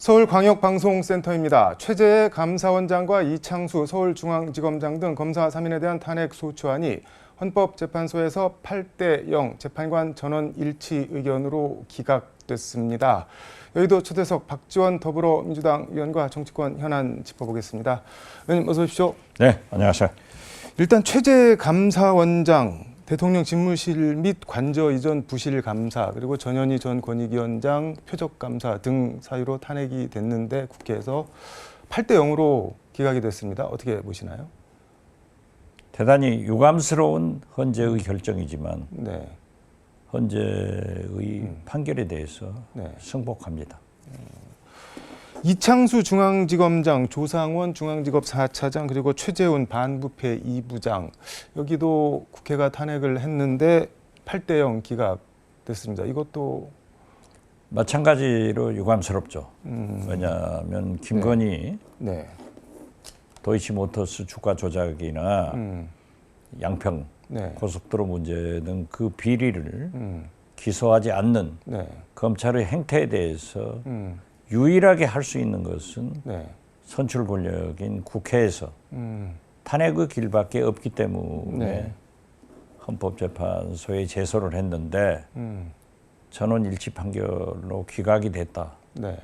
서울광역방송센터입니다. 최재해 감사원장과 이창수 서울중앙지검장 등 검사 3인에 대한 탄핵 소추안이 헌법재판소에서 8대0 재판관 전원 일치 의견으로 기각됐습니다. 여의도 초대석 박지원 더불어민주당 의원과 정치권 현안 짚어보겠습니다. 의원님 어서 오십시오. 네, 안녕하세요. 일단 최재해 감사원장, 대통령 집무실 및 관저 이전 부실 감사, 그리고 전현희 전 권익위원장 표적 감사 등 사유로 탄핵이 됐는데 국회에서 8대0으로 기각이 됐습니다. 어떻게 보시나요? 대단히 유감스러운 헌재의 결정이지만 네. 헌재의 판결에 대해서 네. 승복합니다. 이창수 중앙지검장, 조상원 중앙지검 4차장, 그리고 최재훈 반부패 2부장, 여기도 국회가 탄핵을 했는데 8대0 기각됐습니다. 이것도 마찬가지로 유감스럽죠. 왜냐하면 김건희 네. 도이치모터스 주가 조작이나 양평 네. 고속도로 문제 등 그 비리를 기소하지 않는 네. 검찰의 행태에 대해서 유일하게 할 수 있는 것은 네. 선출 권력인 국회에서 탄핵의 길밖에 없기 때문에 네. 헌법재판소에 제소를 했는데 전원 일치 판결로 기각이 됐다. 네.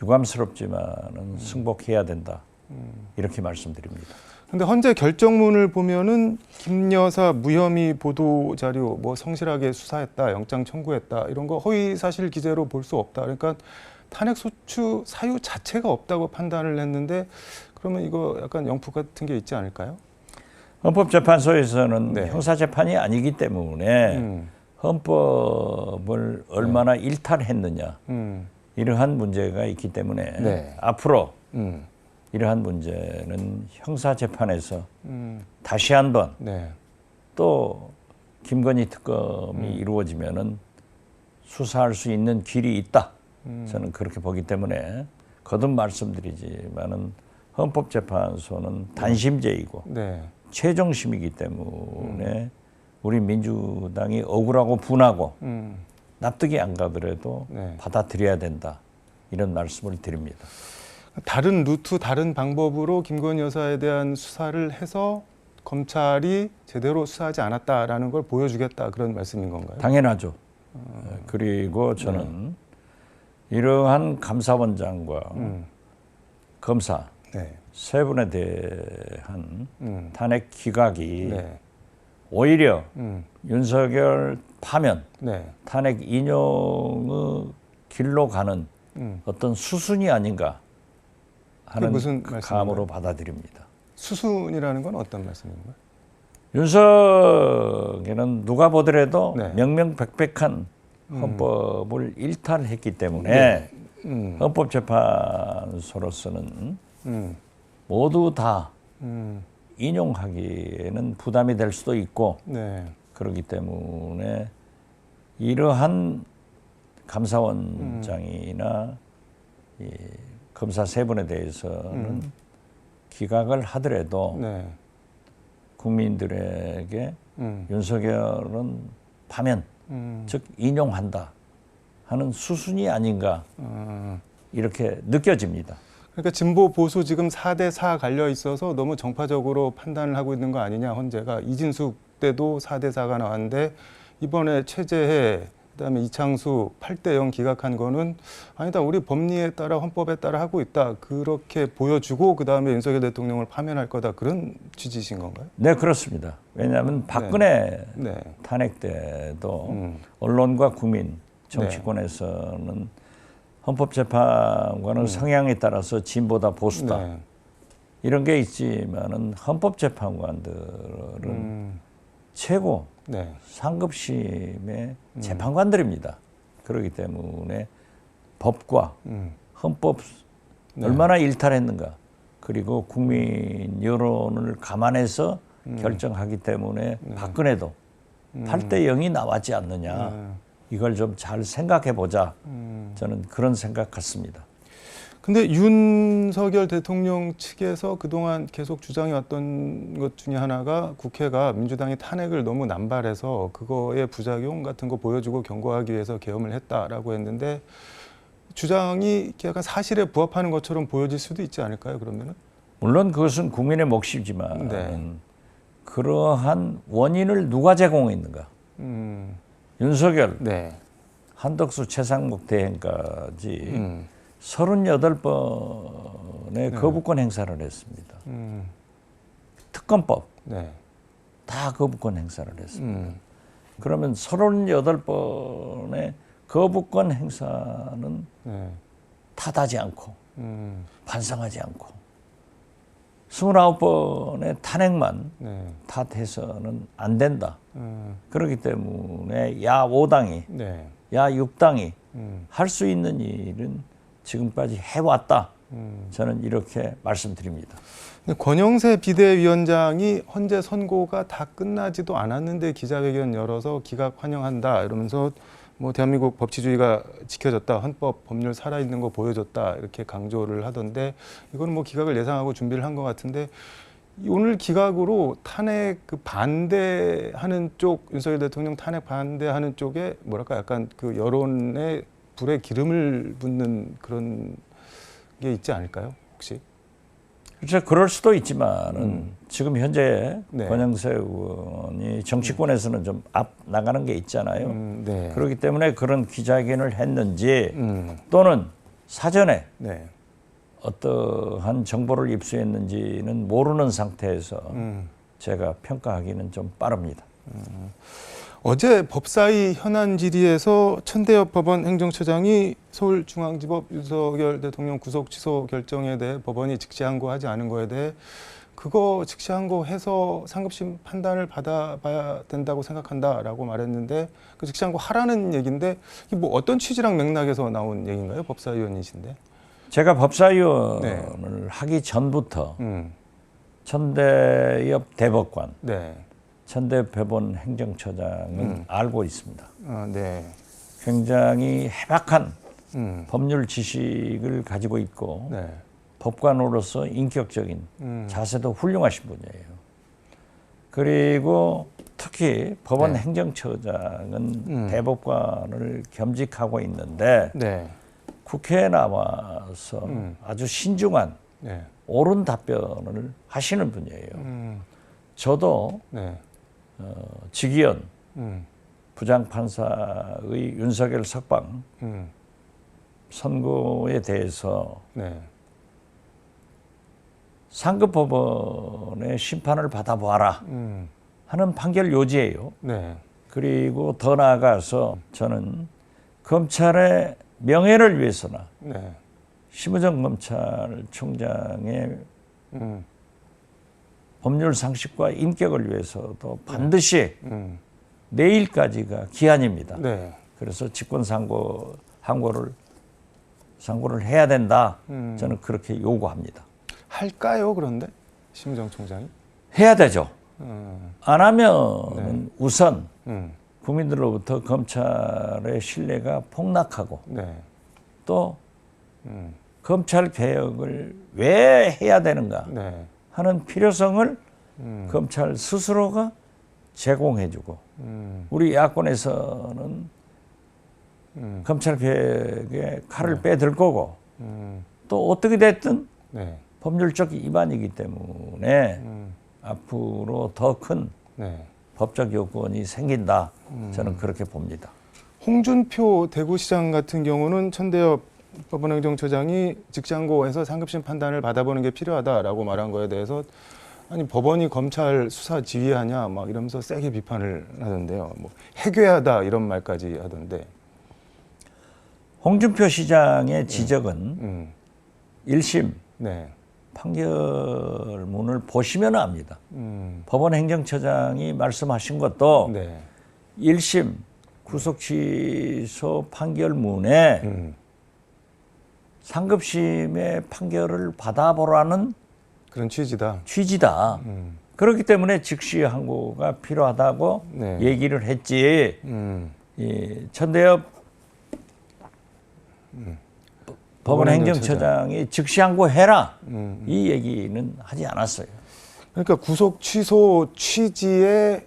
유감스럽지만은 승복해야 된다. 이렇게 말씀드립니다. 근데 헌재 결정문을 보면은 김 여사 무혐의 보도 자료 뭐 성실하게 수사했다, 영장 청구했다 이런 거 허위 사실 기재로 볼 수 없다. 그러니까 탄핵 소추 사유 자체가 없다고 판단을 했는데 그러면 이거 약간 영프 같은 게 있지 않을까요? 헌법재판소에서는 네. 형사재판이 아니기 때문에 헌법을 얼마나 일탈했느냐 이러한 문제가 있기 때문에 네. 앞으로 이러한 문제는 형사재판에서 다시 한번 네. 또 김건희 특검이 이루어지면은 수사할 수 있는 길이 있다. 저는 그렇게 보기 때문에 거듭 말씀드리지만은 헌법재판소는 단심제이고 네. 최종심이기 때문에 우리 민주당이 억울하고 분하고 납득이 안 가더라도 네. 받아들여야 된다. 이런 말씀을 드립니다. 다른 루트, 다른 방법으로 김건희 여사에 대한 수사를 해서 검찰이 제대로 수사하지 않았다라는 걸 보여주겠다 그런 말씀인 건가요? 당연하죠. 그리고 저는 이러한 감사원장과 검사 네. 세 분에 대한 탄핵 기각이 네. 오히려 윤석열 파면, 네. 탄핵 인용의 길로 가는 어떤 수순이 아닌가 하는 무슨 감으로 받아들입니다. 수순이라는 건 어떤 말씀인가요? 윤석열은 누가 보더라도 네. 명명백백한 헌법을 일탈했기 때문에 헌법재판소로서는 모두 다 인용하기에는 부담이 될 수도 있고 네. 그렇기 때문에 이러한 감사원장이나 이 검사 세 분에 대해서는 기각을 하더라도 네. 국민들에게 윤석열은 파면, 즉 인용한다 하는 수순이 아닌가 이렇게 느껴집니다. 그러니까 진보 보수 지금 4대4 갈려 있어서 너무 정파적으로 판단을 하고 있는 거 아니냐 헌재가. 이진숙 때도 4대4가 나왔는데 이번에 최재해 그다음에 이창수 8대0 기각한 거는 아니다, 우리 법리에 따라 헌법에 따라 하고 있다 그렇게 보여주고 그다음에 윤석열 대통령을 파면할 거다 그런 취지신 건가요? 네, 그렇습니다. 왜냐하면 박근혜 네. 탄핵 때도 언론과 국민, 정치권에서는 헌법재판관의 성향에 따라서 진보다 보수다 네. 이런 게 있지만은 헌법재판관들은 최고 네. 상급심의 재판관들입니다. 그렇기 때문에 법과 헌법 얼마나 일탈했는가 그리고 국민 여론을 감안해서 결정하기 때문에 박근혜도 8대0이 나왔지 않느냐. 이걸 좀 잘 생각해 보자. 저는 그런 생각 같습니다. 근데 윤석열 대통령 측에서 그동안 계속 주장해왔던 것 중에 하나가 국회가 민주당이 탄핵을 너무 남발해서 그거의 부작용 같은 거 보여주고 경고하기 위해서 계엄을 했다라고 했는데 주장이 약간 사실에 부합하는 것처럼 보여질 수도 있지 않을까요? 그러면은? 물론 그것은 국민의 몫이지만 네. 그러한 원인을 누가 제공했는가? 윤석열, 네. 한덕수, 최상목 대행까지 음. 38번의 거부권 행사를 했습니다. 특검법 네. 다 거부권 행사를 했습니다. 그러면 38번의 거부권 행사는 네. 탓하지 않고 반성하지 않고 29번의 탄핵만 네. 탓해서는 안 된다. 그렇기 때문에 야 5당이 네. 야 6당이 할 수 있는 일은 지금까지 해왔다. 저는 이렇게 말씀드립니다. 근데 권영세 비대위원장이 헌재 선고가 다 끝나지도 않았는데 기자회견 열어서 기각 환영한다 이러면서 뭐 대한민국 법치주의가 지켜졌다, 헌법 법률 살아있는 거 보여줬다 이렇게 강조를 하던데 이거는 뭐 기각을 예상하고 준비를 한 것 같은데 오늘 기각으로 탄핵 그 반대하는 쪽 윤석열 대통령 탄핵 반대하는 쪽에 뭐랄까 약간 그 여론에 불에 기름을 붓는 그런 게 있지 않을까요? 혹시? 그렇죠. 그럴 수도 있지만은 지금 현재 네. 권영세 의원이 정치권에서는 좀 앞 나가는 게 있잖아요. 네. 그렇기 때문에 그런 기자회견을 했는지 또는 사전에 네. 어떠한 정보를 입수했는지는 모르는 상태에서 제가 평가하기는 좀 빠릅니다. 어제 법사위 현안 질의에서 천대엽 법원 행정처장이 서울중앙지법 윤석열 대통령 구속 취소 결정에 대해 법원이 즉시 항고하지 않은 거에 대해 그거 즉시 항고해서 상급심 판단을 받아봐야 된다고 생각한다라고 말했는데 그 즉시 항고하라는 얘기인데 이게 뭐 어떤 취지랑 맥락에서 나온 얘기인가요? 법사위원이신데. 제가 법사위원을 하기 전부터 천대엽 대법관, 네. 천대엽 법원 행정처장은 알고 있습니다. 네. 굉장히 해박한 법률 지식을 가지고 있고 네. 법관으로서 인격적인 자세도 훌륭하신 분이에요. 그리고 특히 법원 네. 행정처장은 대법관을 겸직하고 있는데 네. 국회에 나와서 아주 신중한 네. 옳은 답변을 하시는 분이에요. 저도 네. 직위원 부장판사의 윤석열 석방 선고에 대해서 네. 상급법원의 심판을 받아보아라 하는 판결 요지예요. 네. 그리고 더 나아가서 저는 검찰의 명예를 위해서나 네. 심우정 검찰총장의 법률 상식과 인격을 위해서도 반드시 내일까지가 기한입니다. 네. 그래서 직권 상고를 해야 된다. 저는 그렇게 요구합니다. 할까요? 그런데 심우정 총장이? 해야 되죠. 안 하면 우선 국민들로부터 검찰의 신뢰가 폭락하고 네. 또 검찰 개혁을 왜 해야 되는가 네. 하는 필요성을 검찰 스스로가 제공해주고 우리 야권에서는 검찰 개혁에 칼을 빼들 거고 또 어떻게 됐든 네. 법률적 위반이기 때문에 앞으로 더 큰 네. 법적 요건이 생긴다. 저는 그렇게 봅니다. 홍준표 대구시장 같은 경우는 천대엽 법원행정처장이 직장고에서 상급심 판단을 받아보는 게 필요하다라고 말한 거에 대해서 아니 법원이 검찰 수사 지휘하냐 막 이러면서 세게 비판을 하던데요. 뭐 해괴하다 이런 말까지 하던데. 홍준표 시장의 지적은 1심 네. 판결문을 보시면 압니다. 법원 행정처장이 말씀하신 것도 네. 1심 구속 취소 판결문에 상급심의 판결을 받아보라는 그런 취지다. 취지다. 그렇기 때문에 즉시 항고가 필요하다고 네. 얘기를 했지. 이 천대엽 법원 행정처장이 즉시 항고해라. 이 얘기는 하지 않았어요. 그러니까 구속 취소 취지의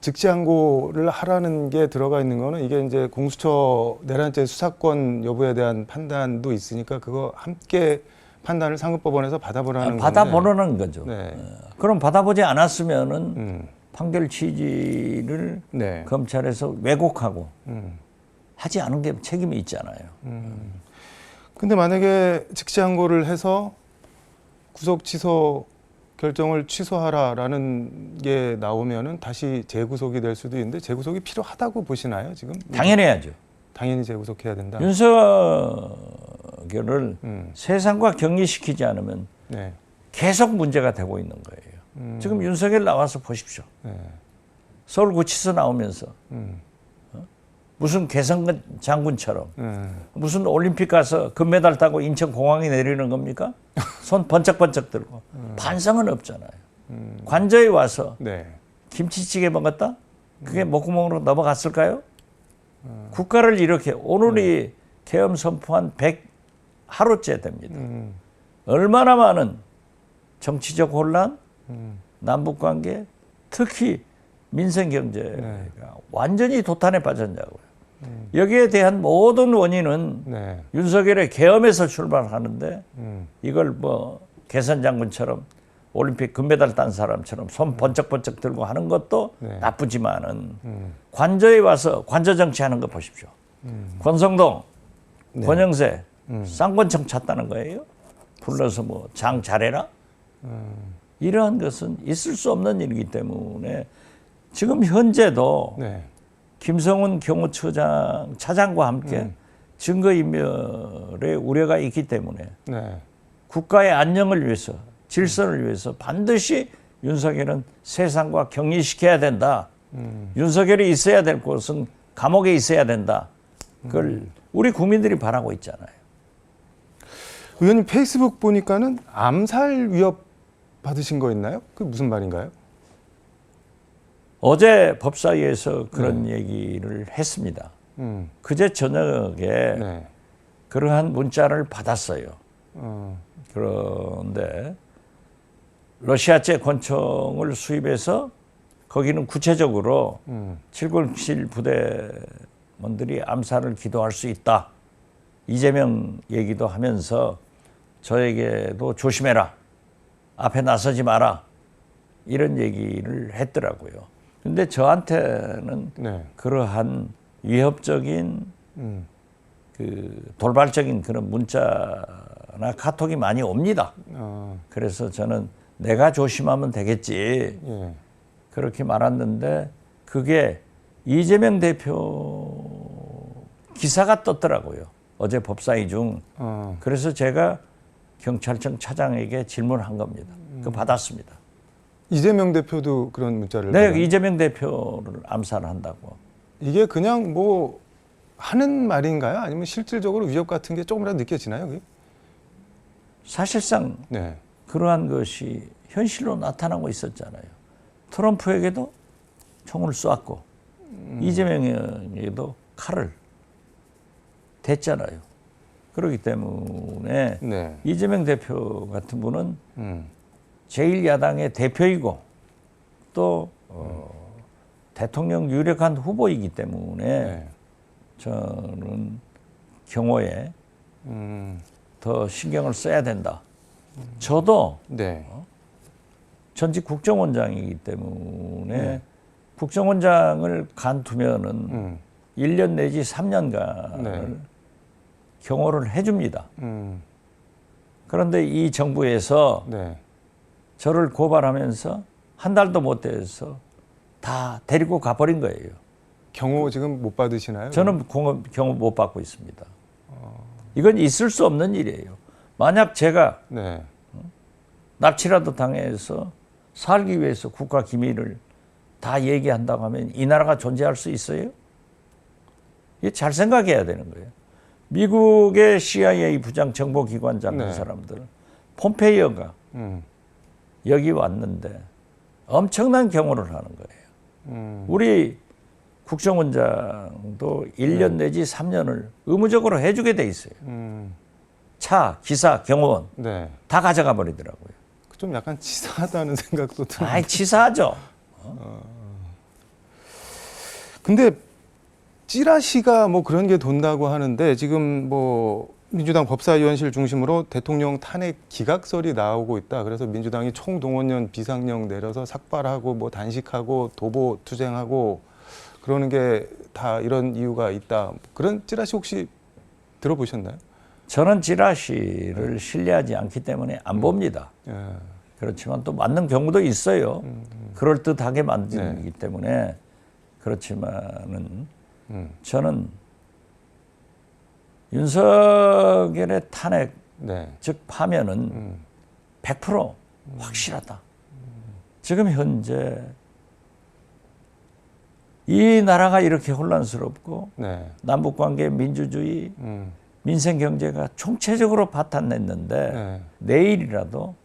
즉시항고를 하라는 게 들어가 있는 거는 이게 이제 공수처 내란죄 수사권 여부에 대한 판단도 있으니까 그거 함께 판단을 상급법원에서 받아보라는 건데. 받아보라는 거죠. 네. 그럼 받아보지 않았으면은 판결 취지를 네. 검찰에서 왜곡하고 하지 않은 게 책임이 있잖아요. 근데 만약에 즉시항고를 해서 구속 취소 결정을 취소하라라는 게 나오면은 다시 재구속이 될 수도 있는데 재구속이 필요하다고 보시나요, 지금? 당연해야죠. 당연히 재구속해야 된다. 윤석열을 세상과 격리시키지 않으면 네. 계속 문제가 되고 있는 거예요. 지금 윤석열 나와서 보십시오. 네. 서울구치소 나오면서 무슨 개성 장군처럼 무슨 올림픽 가서 금메달 따고 인천공항에 내리는 겁니까? 손 번쩍번쩍 들고. 반성은 없잖아요. 관저에 와서 네. 김치찌개 먹었다? 그게 목구멍으로 넘어갔을까요? 국가를 이렇게 오늘이 계엄 선포한 100하루째 됩니다. 얼마나 많은 정치적 혼란, 남북관계, 특히 민생경제가 완전히 도탄에 빠졌냐고요. 여기에 대한 모든 원인은 네. 윤석열의 계엄에서 출발하는데 이걸 뭐 개선장군처럼 올림픽 금메달 딴 사람처럼 손 번쩍번쩍 들고 하는 것도 네. 나쁘지만은 관저에 와서 관저 정치하는 거 보십시오. 권성동, 네. 권영세, 쌍권청 찾다는 거예요. 불러서 뭐 장 잘해라. 이러한 것은 있을 수 없는 일이기 때문에 지금 현재도 네. 김성훈 경호처장 차장과 함께 증거인멸의 우려가 있기 때문에 네. 국가의 안녕을 위해서 질서를 위해서 반드시 윤석열은 세상과 격리시켜야 된다. 윤석열이 있어야 될 곳은 감옥에 있어야 된다. 그걸 우리 국민들이 바라고 있잖아요. 의원님 페이스북 보니까는 암살 위협 받으신 거 있나요? 그게 무슨 말인가요? 어제 법사위에서 그런 얘기를 했습니다. 그제 저녁에 네. 그러한 문자를 받았어요. 어. 그런데 러시아제 권총을 수입해서 거기는 구체적으로 707 부대원들이 암살을 기도할 수 있다. 이재명 얘기도 하면서 저에게도 조심해라. 앞에 나서지 마라. 이런 얘기를 했더라고요. 근데 저한테는 네. 그러한 위협적인 그 돌발적인 그런 문자나 카톡이 많이 옵니다. 그래서 저는 내가 조심하면 되겠지. 예. 그렇게 말았는데 그게 이재명 대표 기사가 떴더라고요. 어제 법사위 중. 그래서 제가 경찰청 차장에게 질문한 겁니다. 그거 받았습니다. 이재명 대표도 그런 문자를 네, 받았나요? 이재명 대표를 암살한다고. 이게 그냥 뭐 하는 말인가요? 아니면 실질적으로 위협 같은 게 조금이라도 느껴지나요? 그게? 사실상 네. 그러한 것이 현실로 나타나고 있었잖아요. 트럼프에게도 총을 쏘았고 이재명에게도 칼을 댔잖아요. 그렇기 때문에 네. 이재명 대표 같은 분은 제1야당의 대표이고 또 대통령 유력한 후보이기 때문에 네. 저는 경호에 더 신경을 써야 된다. 저도 네. 전직 국정원장이기 때문에 국정원장을 간두면은 1년 내지 3년간을 네. 경호를 해줍니다. 그런데 이 정부에서 네. 저를 고발하면서 한 달도 못 돼서 다 데리고 가버린 거예요. 경호 지금 못 받으시나요? 저는 경호 못 받고 있습니다. 이건 있을 수 없는 일이에요. 만약 제가 네. 납치라도 당해서 살기 위해서 국가 기밀을 다 얘기한다고 하면 이 나라가 존재할 수 있어요? 이게 잘 생각해야 되는 거예요. 미국의 CIA 부장 정보기관장 한 네. 사람들, 폼페이어가 여기 왔는데 엄청난 경호를 하는 거예요. 우리 국정원장도 1년 내지 3년을 의무적으로 해주게 돼 있어요. 차, 기사, 경호원 네. 다 가져가 버리더라고요. 좀 약간 치사하다는 생각도 들어요. 아이, 치사하죠. 근데 찌라시가 뭐 그런 게 돈다고 하는데 지금 뭐 민주당 법사위원실 중심으로 대통령 탄핵 기각설이 나오고 있다. 그래서 민주당이 총동원령 비상령 내려서 삭발하고 뭐 단식하고 도보 투쟁하고 그러는 게 다 이런 이유가 있다. 그런 찌라시 혹시 들어보셨나요? 저는 찌라시를 신뢰하지 않기 때문에 안 봅니다. 예. 그렇지만 또 맞는 경우도 있어요. 그럴듯하게 만들기 네. 때문에. 그렇지만은 저는 윤석열의 탄핵, 네. 즉 파면은 100% 확실하다. 지금 현재 이 나라가 이렇게 혼란스럽고 네. 남북관계 민주주의, 음. 민생 경제가 총체적으로 파탄냈는데 네. 내일이라도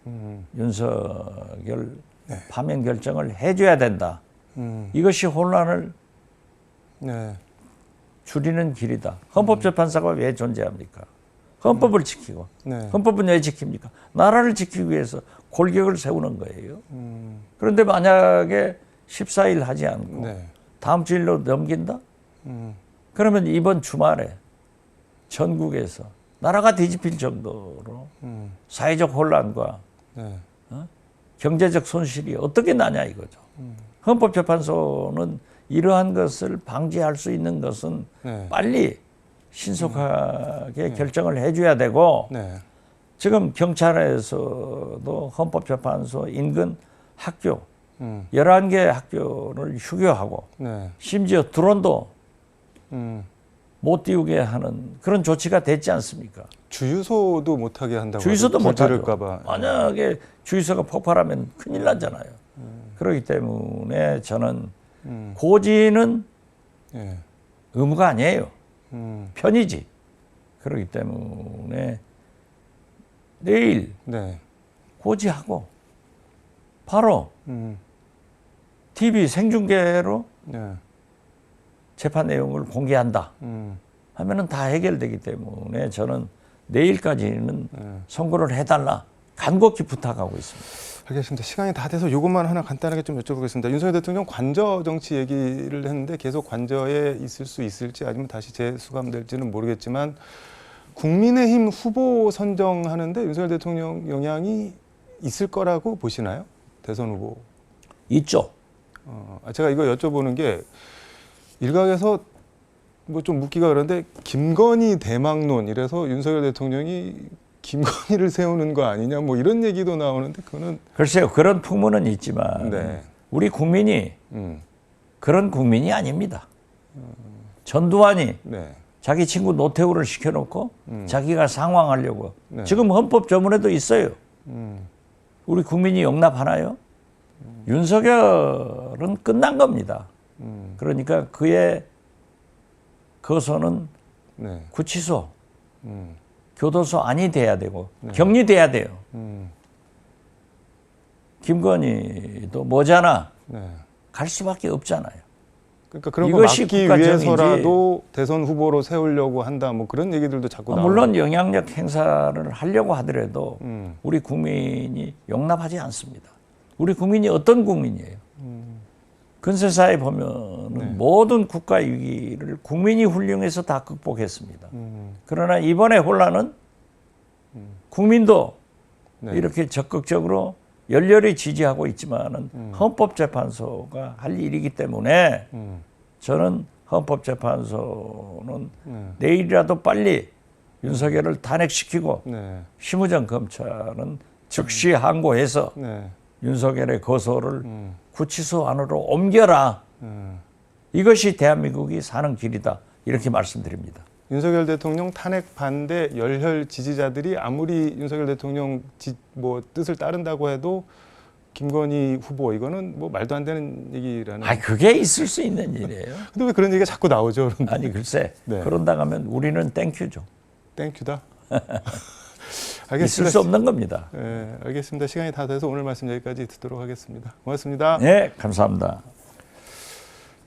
윤석열 파면 결정을 해줘야 된다. 이것이 혼란을 네. 줄이는 길이다. 헌법재판소가 왜 존재합니까? 헌법을 지키고. 네. 헌법은 왜 지킵니까? 나라를 지키기 위해서 골격을 세우는 거예요. 그런데 만약에 14일 하지 않고 네. 다음 주일로 넘긴다? 그러면 이번 주말에 전국에서 나라가 뒤집힐 정도로 사회적 혼란과 네. 경제적 손실이 어떻게 나냐 이거죠. 헌법재판소는 이러한 것을 방지할 수 있는 것은 네. 빨리 신속하게 결정을 해줘야 되고 네. 지금 경찰에서도 헌법재판소 인근 학교 11개 학교를 휴교하고 네. 심지어 드론도 음. 못 띄우게 하는 그런 조치가 됐지 않습니까? 주유소도 못하게 한다고. 주유소도 못하죠. 못할까봐. 만약에 주유소가 폭발하면 큰일 나잖아요. 그렇기 때문에 저는 고지는 예. 의무가 아니에요. 음. 편이지. 그렇기 때문에 내일 네. 고지하고 바로 음. TV 생중계로 네. 재판 내용을 공개한다 하면은 다 해결되기 때문에 저는 내일까지는 선고를 해달라 간곡히 부탁하고 있습니다. 알겠습니다. 시간이 다 돼서 이것만 하나 간단하게 좀 여쭤보겠습니다. 윤석열 대통령 관저 정치 얘기를 했는데 계속 관저에 있을 수 있을지 아니면 다시 재수감될지는 모르겠지만 국민의힘 후보 선정하는데 윤석열 대통령 영향이 있을 거라고 보시나요? 대선 후보. 있죠. 제가 이거 여쭤보는 게 일각에서 뭐 좀 묻기가 그런데 김건희 대망론 이래서 윤석열 대통령이 김건희를 세우는 거 아니냐 뭐 이런 얘기도 나오는데 그거는 글쎄요. 그런 풍문은 있지만 네. 우리 국민이 그런 국민이 아닙니다. 전두환이 네. 자기 친구 노태우를 시켜놓고 자기가 상황하려고 네. 지금 헌법조문에도 있어요. 우리 국민이 용납하나요? 윤석열은 끝난 겁니다. 그러니까 그의 거소는 네. 구치소, 음. 교도소 안이 돼야 되고 격리돼야 돼요. 김건희도 뭐잖아. 네. 갈 수밖에 없잖아요. 그러니까 그런 거 이것이 막기 국가정인지. 위해서라도 대선 후보로 세우려고 한다 뭐 그런 얘기들도 자꾸 나오고. 물론 영향력 행사를 하려고 하더라도 우리 국민이 용납하지 않습니다. 우리 국민이 어떤 국민이에요? 근세사에 보면 모든 국가 위기를 국민이 훌륭해서 다 극복했습니다. 그러나 이번에 혼란은 국민도 네. 이렇게 적극적으로 열렬히 지지하고 있지만은 헌법재판소가 할 일이기 때문에 저는 헌법재판소는 내일이라도 빨리 윤석열을 탄핵시키고 네. 심우정 검찰은 즉시 항고해서 네. 윤석열의 고소를 구치소 안으로 옮겨라. 이것이 대한민국이 사는 길이다. 이렇게 말씀드립니다. 윤석열 대통령 탄핵 반대 열혈 지지자들이 아무리 윤석열 대통령 뭐 뜻을 따른다고 해도 김건희 후보 이거는 뭐 말도 안 되는 얘기라는. 아, 그게 있을 수 있는 일이에요. 근데 왜 그런 얘기가 자꾸 나오죠? 그런데. 아니 글쎄 네. 그런다 하면 우리는 땡큐죠. 땡큐다. 있을 수 없는 겁니다. 네, 알겠습니다. 시간이 다 돼서 오늘 말씀 여기까지 듣도록 하겠습니다. 고맙습니다. 네, 감사합니다.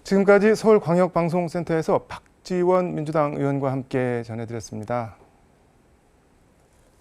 지금까지 서울광역방송센터에서 박지원 민주당 의원과 함께 전해드렸습니다.